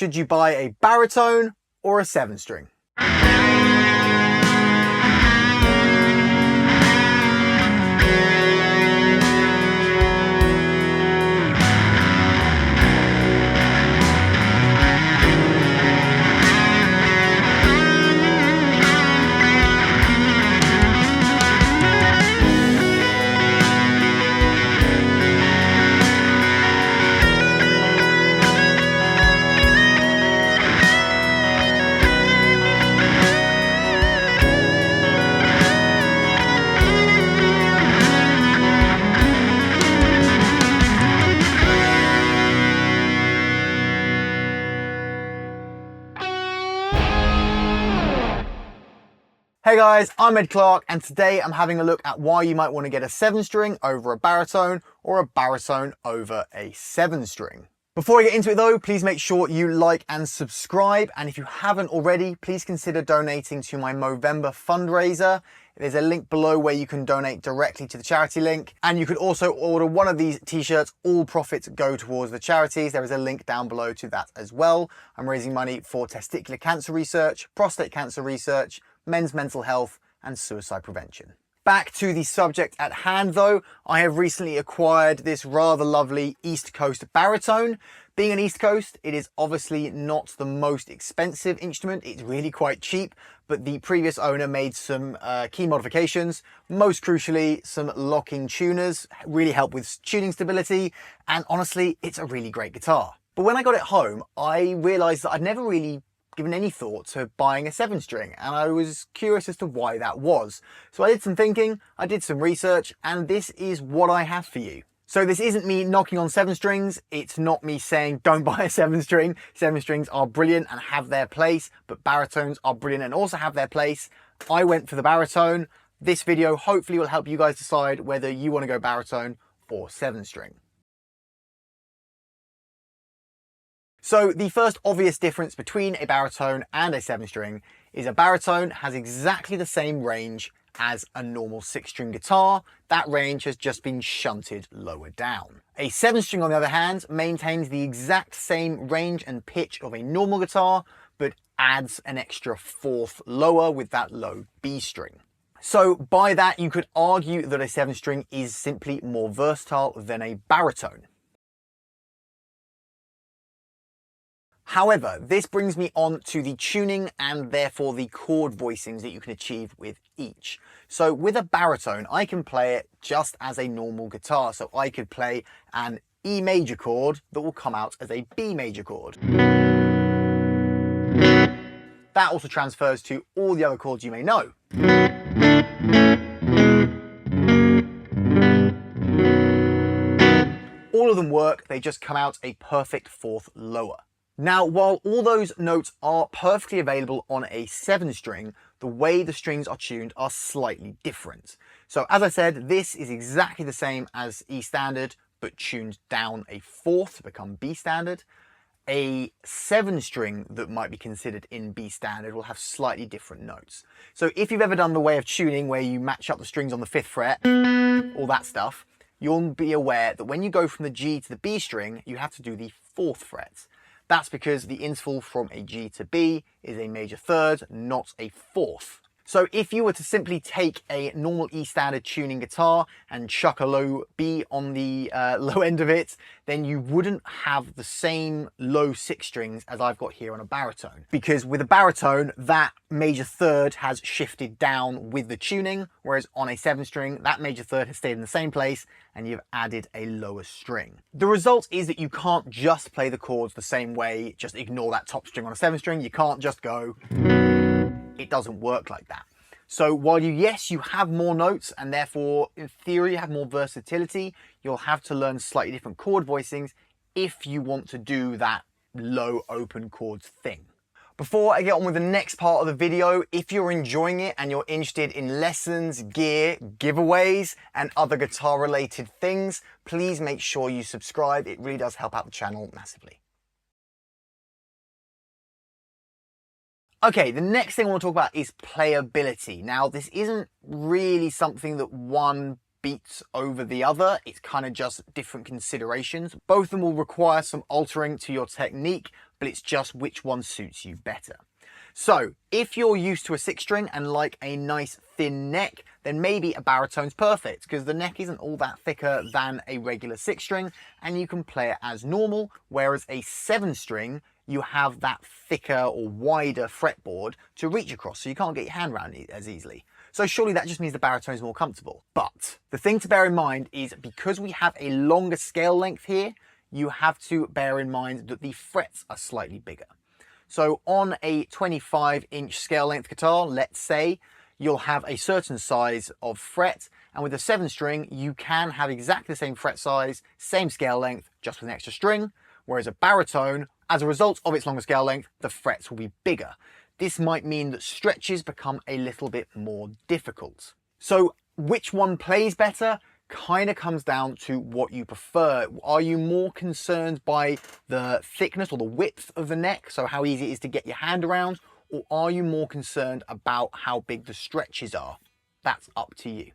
Should you buy a baritone or a 7-string? Hey guys, I'm Clarke, and today I'm having a look at why you might want to get a 7-string over a baritone or a baritone over a 7-string. Before I get into it though, please make sure you like and subscribe, and if you haven't already, please consider donating to my Movember fundraiser. There's a link below where you can donate directly to the charity link, and you could also order one of these t-shirts. All profits go towards the charities. There is a link down below to that as well. I'm raising money for testicular cancer research, prostate cancer research, men's mental health and suicide prevention. Back to the subject at hand though, I have recently acquired this rather lovely East Coast baritone. Being an East Coast, it is obviously not the most expensive instrument. It's really quite cheap, but the previous owner made some key modifications. Most crucially, some locking tuners really help with tuning stability, and honestly, it's a really great guitar. But when I got it home, I realized that I'd never really given any thought to buying a 7-string, and I was curious as to why that was. So I did some thinking, I did some research, and this is what I have for you. So this isn't me knocking on 7-strings, it's not me saying don't buy a 7-string. 7-strings are brilliant and have their place, but baritones are brilliant and also have their place. I went for the baritone. This video hopefully will help you guys decide whether you want to go baritone or 7-string. So the first obvious difference between a baritone and a 7-string is a baritone has exactly the same range as a normal 6-string guitar. That range has just been shunted lower down. A 7-string on the other hand maintains the exact same range and pitch of a normal guitar, but adds an extra 4th lower with that low B string. So by that you could argue that a 7-string is simply more versatile than a baritone. However, this brings me on to the tuning and therefore the chord voicings that you can achieve with each. So with a baritone, I can play it just as a normal guitar. So I could play an E major chord that will come out as a B major chord. That also transfers to all the other chords you may know. All of them work, they just come out a perfect 4th lower. Now, while all those notes are perfectly available on a 7-string, the way the strings are tuned are slightly different. So as I said, this is exactly the same as E standard, but tuned down a 4th to become B standard. A 7-string that might be considered in B standard will have slightly different notes. So if you've ever done the way of tuning where you match up the strings on the 5th fret, all that stuff, you'll be aware that when you go from the G to the B string, you have to do the 4th fret. That's because the interval from a G to B is a major 3rd, not a 4th. So if you were to simply take a normal E standard tuning guitar and chuck a low B on the low end of it, then you wouldn't have the same low 6 strings as I've got here on a baritone. Because with a baritone, that major 3rd has shifted down with the tuning, whereas on a 7-string, that major 3rd has stayed in the same place and you've added a lower string. The result is that you can't just play the chords the same way, just ignore that top string on a 7-string. You can't just go. It doesn't work like that. So while you have more notes and therefore in theory you have more versatility, you'll have to learn slightly different chord voicings if you want to do that low open chords thing. Before I get on with the next part of the video, if you're enjoying it and you're interested in lessons, gear, giveaways and other guitar related things, please make sure you subscribe. It really does help out the channel massively. Okay, the next thing I want to talk about is playability. Now, this isn't really something that one beats over the other. It's kind of just different considerations. Both of them will require some altering to your technique, but it's just which one suits you better. So if you're used to a 6-string and like a nice thin neck, then maybe a baritone's perfect because the neck isn't all that thicker than a regular 6-string and you can play it as normal, whereas a 7-string, you have that thicker or wider fretboard to reach across, so you can't get your hand around it as easily. So surely that just means the baritone is more comfortable. But the thing to bear in mind is because we have a longer scale length here, you have to bear in mind that the frets are slightly bigger. So on a 25-inch scale length guitar, let's say, you'll have a certain size of fret, and with a 7-string, you can have exactly the same fret size, same scale length, just with an extra string, whereas a baritone, as a result of its longer scale length, the frets will be bigger. This might mean that stretches become a little bit more difficult. So which one plays better kind of comes down to what you prefer. Are you more concerned by the thickness or the width of the neck, so how easy it is to get your hand around, or are you more concerned about how big the stretches are? That's up to you.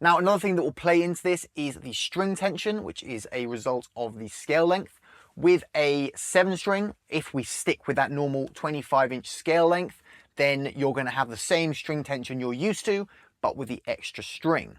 Now, another thing that will play into this is the string tension, which is a result of the scale length. With a 7-string, if we stick with that normal 25-inch scale length, then you're going to have the same string tension you're used to, but with the extra string.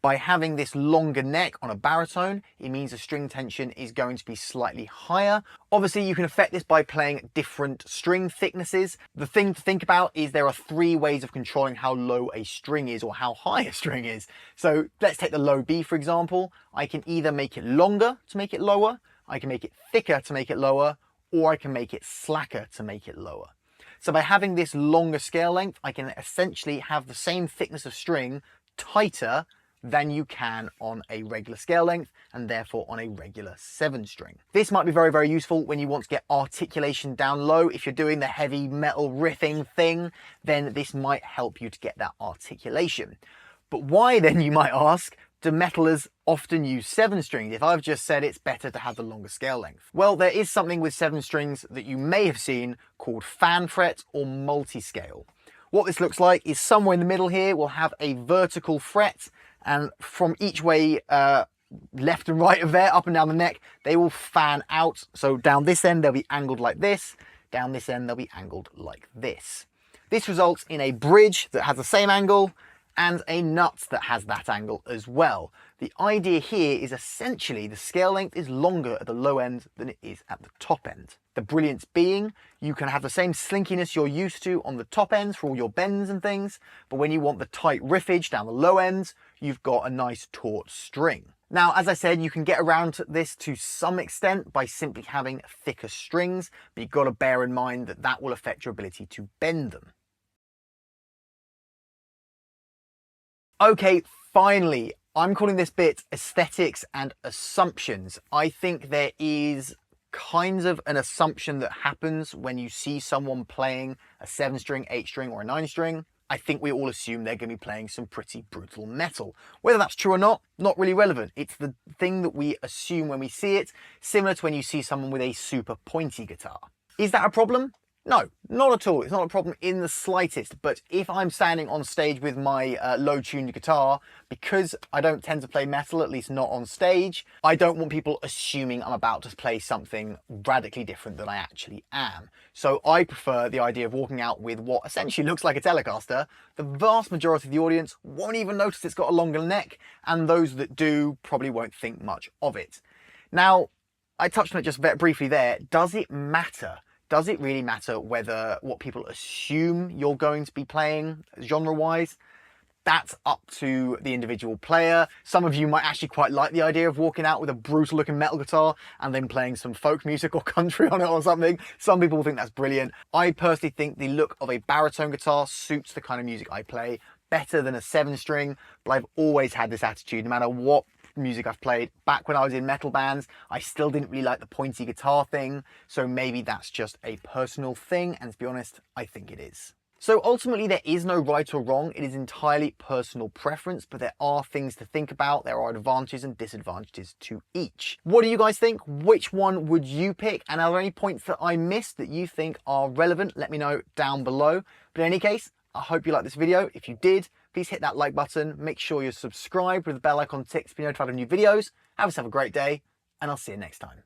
By having this longer neck on a baritone, it means the string tension is going to be slightly higher. Obviously, you can affect this by playing different string thicknesses. The thing to think about is there are 3 ways of controlling how low a string is or how high a string is. So let's take the low B, for example. I can either make it longer to make it lower, I can make it thicker to make it lower, or I can make it slacker to make it lower. So by having this longer scale length, I can essentially have the same thickness of string tighter than you can on a regular scale length and therefore on a regular 7-string. This might be very, very useful when you want to get articulation down low. If you're doing the heavy metal riffing thing, then this might help you to get that articulation. But why then, you might ask, do metalers often use 7-strings if I've just said it's better to have the longer scale length? Well, there is something with 7-strings that you may have seen called fan fret or multi-scale. What this looks like is somewhere in the middle here we'll have a vertical fret, and from each way left and right of there, up and down the neck, they will fan out. So down this end they'll be angled like this, down this end they'll be angled like this. This results in a bridge that has the same angle and a nut that has that angle as well. The idea here is essentially the scale length is longer at the low end than it is at the top end. The brilliance being you can have the same slinkiness you're used to on the top ends for all your bends and things, but when you want the tight riffage down the low ends, you've got a nice taut string. Now, as I said, you can get around this to some extent by simply having thicker strings, but you've got to bear in mind that that will affect your ability to bend them. Okay, finally, I'm calling this bit aesthetics and assumptions. I think there is kind of an assumption that happens when you see someone playing a 7-string, 8-string or a 9-string. I think we all assume they're going to be playing some pretty brutal metal. Whether that's true or not really relevant. It's the thing that we assume when we see it, similar to when you see someone with a super pointy guitar. Is that a problem? No, not at all. It's not a problem in the slightest. But if I'm standing on stage with my low-tuned guitar, because I don't tend to play metal, at least not on stage, I don't want people assuming I'm about to play something radically different than I actually am. So I prefer the idea of walking out with what essentially looks like a Telecaster. The vast majority of the audience won't even notice it's got a longer neck, and those that do probably won't think much of it. Now, I touched on it just briefly there. Does it matter? Does it really matter what people assume you're going to be playing genre-wise? That's up to the individual player. Some of you might actually quite like the idea of walking out with a brutal looking metal guitar and then playing some folk music or country on it or something. Some people think that's brilliant. I personally think the look of a baritone guitar suits the kind of music I play better than a 7-string, but I've always had this attitude no matter what music I've played. Back when I was in metal bands, I still didn't really like the pointy guitar thing, so maybe that's just a personal thing, and to be honest, I think it is. So ultimately there is no right or wrong, it is entirely personal preference, but there are things to think about, there are advantages and disadvantages to each. What do you guys think? Which one would you pick? And are there any points that I missed that you think are relevant? Let me know down below. But in any case, I hope you liked this video. If you did, please hit that like button. Make sure you're subscribed with the bell icon ticked to be notified of new videos. Have yourself a great day, and I'll see you next time.